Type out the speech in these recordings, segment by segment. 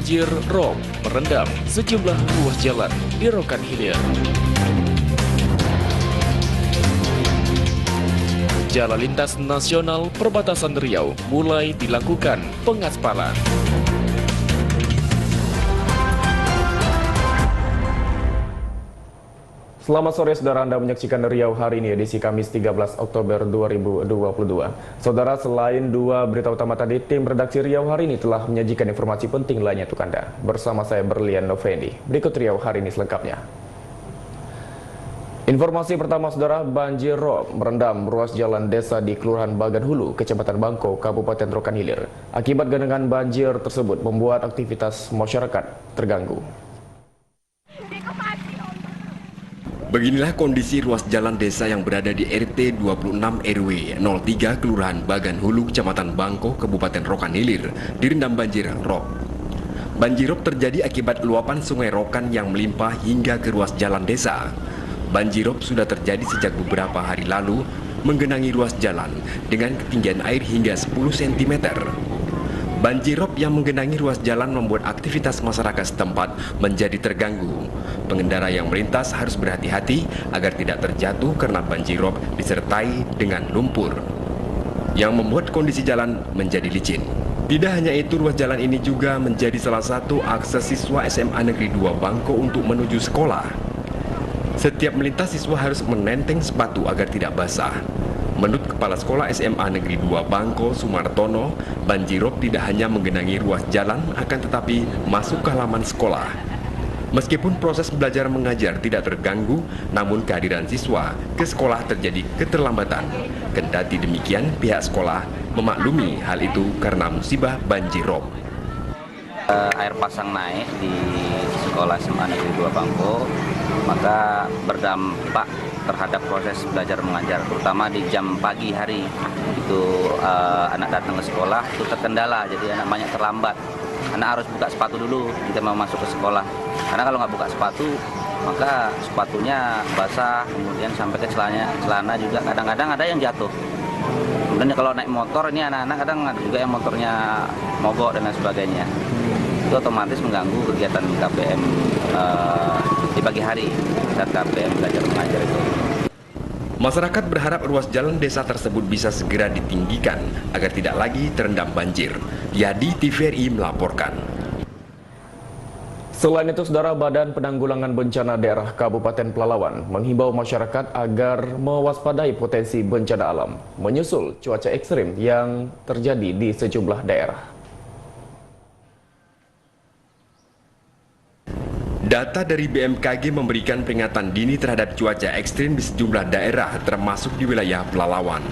banjir rob merendam sejumlah ruas jalan di Rokan Hilir. Jalan lintas nasional perbatasan Riau mulai dilakukan pengaspalan. Selamat sore saudara, Anda menyaksikan Riau hari ini edisi Kamis 13 Oktober 2022. Saudara, selain dua berita utama tadi, tim redaksi Riau hari ini telah menyajikan informasi penting lainnya untuk Anda. Bersama saya Berlian Novendi. Berikut Riau hari ini selengkapnya. Informasi pertama saudara, banjir rob merendam ruas jalan desa di Kelurahan Bagan Hulu, Kecamatan Bangko, Kabupaten Rokan Hilir. Akibat genangan banjir tersebut membuat aktivitas masyarakat terganggu. Beginilah kondisi ruas jalan desa yang berada di RT 26 RW 03 Kelurahan Bagan Hulu, Kecamatan Bangko, Kabupaten Rokan Hilir, direndam banjir rob. Banjir rob terjadi akibat luapan sungai Rokan yang melimpah hingga ke ruas jalan desa. Banjir rob sudah terjadi sejak beberapa hari lalu, menggenangi ruas jalan dengan ketinggian air hingga 10 cm. Banjir rob yang menggenangi ruas jalan membuat aktivitas masyarakat setempat menjadi terganggu. Pengendara yang melintas harus berhati-hati agar tidak terjatuh karena banjir rob disertai dengan lumpur yang membuat kondisi jalan menjadi licin. Tidak hanya itu, ruas jalan ini juga menjadi salah satu akses siswa SMA Negeri 2 Bangko untuk menuju sekolah. Setiap melintas siswa harus menenteng sepatu agar tidak basah. Menurut Kepala Sekolah SMA Negeri 2 Bangko, Sumartono, banjir rob tidak hanya menggenangi ruas jalan, akan tetapi masuk ke halaman sekolah. Meskipun proses belajar mengajar tidak terganggu, namun kehadiran siswa ke sekolah terjadi keterlambatan. Kendati demikian, pihak sekolah memaklumi hal itu karena musibah banjir rob. Air pasang naik di sekolah SMA Negeri 2 Bangko, maka berdampak terhadap proses belajar mengajar, terutama di jam pagi hari. Itu anak datang ke sekolah itu terkendala, jadi anak banyak terlambat. Anak harus buka sepatu dulu kita mau masuk ke sekolah, karena kalau nggak buka sepatu maka sepatunya basah, kemudian sampai ke celana juga kadang-kadang ada yang jatuh. Kemudian kalau naik motor ini anak-anak kadang ada juga yang motornya mogok dan lain sebagainya. Itu otomatis mengganggu kegiatan KPM di pagi hari saat KPM belajar mengajar itu. Masyarakat berharap ruas jalan desa tersebut bisa segera ditinggikan agar tidak lagi terendam banjir. Yadi TVRI melaporkan. Selain itu, saudara, Badan Penanggulangan Bencana Daerah Kabupaten Pelalawan menghimbau masyarakat agar mewaspadai potensi bencana alam menyusul cuaca ekstrim yang terjadi di sejumlah daerah. Data dari BMKG memberikan peringatan dini terhadap cuaca ekstrim di sejumlah daerah termasuk di wilayah Pelalawan.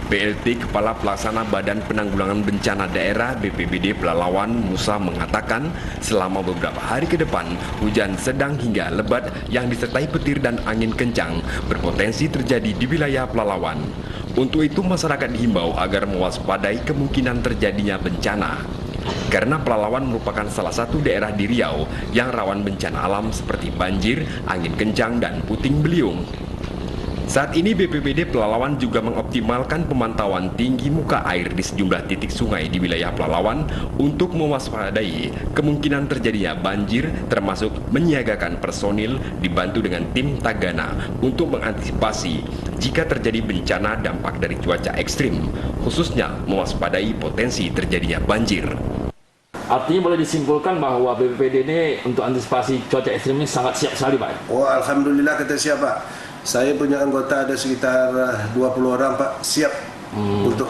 PLT Kepala Pelaksana Badan Penanggulangan Bencana Daerah BPBD Pelalawan Musa mengatakan selama beberapa hari ke depan hujan sedang hingga lebat yang disertai petir dan angin kencang berpotensi terjadi di wilayah Pelalawan. Untuk itu masyarakat dihimbau agar mewaspadai kemungkinan terjadinya bencana. Karena Pelalawan merupakan salah satu daerah di Riau yang rawan bencana alam seperti banjir, angin kencang, dan puting beliung. Saat ini BPBD Pelalawan juga mengoptimalkan pemantauan tinggi muka air di sejumlah titik sungai di wilayah Pelalawan untuk mewaspadai kemungkinan terjadinya banjir, termasuk menyiagakan personil dibantu dengan tim Tagana untuk mengantisipasi jika terjadi bencana dampak dari cuaca ekstrim, khususnya mewaspadai potensi terjadinya banjir. Artinya boleh disimpulkan bahwa BPBD ini untuk antisipasi cuaca ekstrim ini sangat siap sekali, Pak. Oh, alhamdulillah kita siap, Pak. Saya punya anggota ada sekitar 20 orang, Pak, siap untuk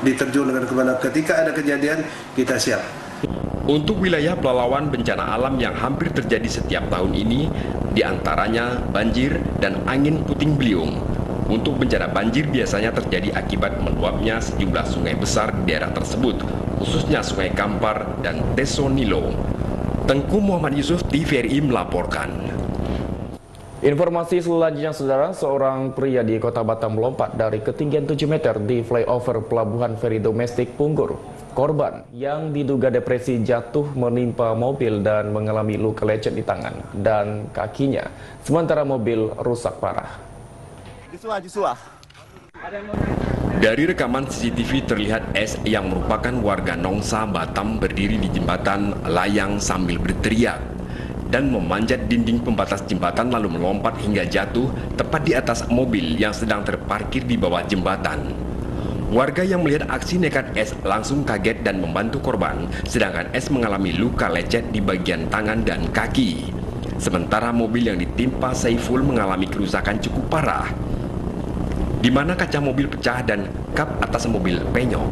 diterjunkan kemana. Ketika ada kejadian, kita siap. Untuk wilayah Pelalawan, bencana alam yang hampir terjadi setiap tahun ini diantaranya banjir dan angin puting beliung. Untuk bencana banjir biasanya terjadi akibat meluapnya sejumlah sungai besar di daerah tersebut, khususnya Sungai Kampar dan Tesonilo. Tengku Muhammad Yusuf, TVRI melaporkan. Informasi selanjutnya, saudara, seorang pria di Kota Batam melompat dari ketinggian 7 meter di flyover Pelabuhan Feri Domestik Punggur. Korban yang diduga depresi jatuh menimpa mobil dan mengalami luka lecet di tangan dan kakinya, sementara mobil rusak parah. Joshua. Dari rekaman CCTV terlihat S yang merupakan warga Nongsa, Batam berdiri di jembatan layang sambil berteriak dan memanjat dinding pembatas jembatan lalu melompat hingga jatuh tepat di atas mobil yang sedang terparkir di bawah jembatan. Warga yang melihat aksi nekat S langsung kaget dan membantu korban, sedangkan S mengalami luka lecet di bagian tangan dan kaki. Sementara mobil yang ditimpa Saiful mengalami kerusakan cukup parah, di mana kaca mobil pecah dan kap atas mobil penyok.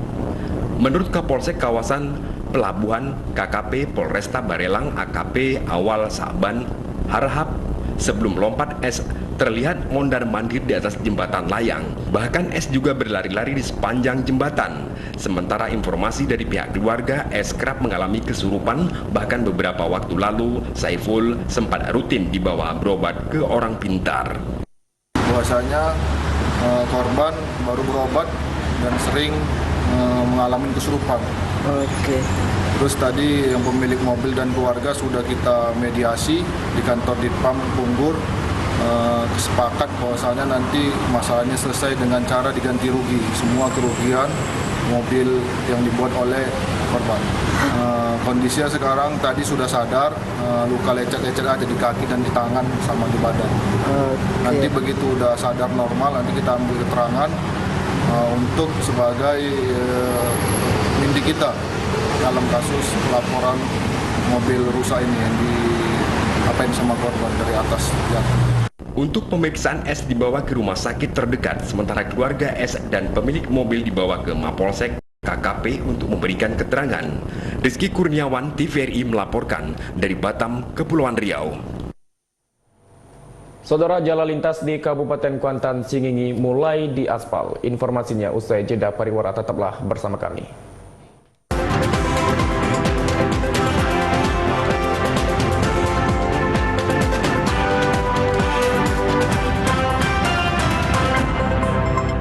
Menurut Kapolsek kawasan Pelabuhan KKP Polresta Barelang AKP Awal Saban Harahap, sebelum lompat S terlihat mondar-mandir di atas jembatan layang. Bahkan S juga berlari-lari di sepanjang jembatan. Sementara informasi dari pihak keluarga, S kerap mengalami kesurupan, bahkan beberapa waktu lalu Saiful sempat rutin dibawa berobat ke orang pintar. Bahwasanya korban baru berobat dan sering mengalami kesurupan. Oke. Terus tadi yang pemilik mobil dan keluarga sudah kita mediasi di kantor Ditpam Punggur, sepakat bahwasanya nanti masalahnya selesai dengan cara diganti rugi semua kerugian mobil yang dibuat oleh korban. Kondisinya sekarang tadi sudah sadar, luka lecet-lecet aja di kaki dan di tangan sama di badan. Nanti begitu udah sadar normal, nanti kita ambil keterangan untuk sebagai inti kita dalam kasus laporan mobil rusak ini yang diapain sama korban dari atas jatuh. Untuk pemeriksaan S dibawa ke rumah sakit terdekat, sementara keluarga S dan pemilik mobil dibawa ke Mapolsek KKP untuk memberikan keterangan. Rizky Kurniawan, TVRI melaporkan dari Batam, Kepulauan Riau. Saudara, jalan lintas di Kabupaten Kuantan Singingi mulai diaspal. Informasinya usai jeda pariwara, tetaplah bersama kami.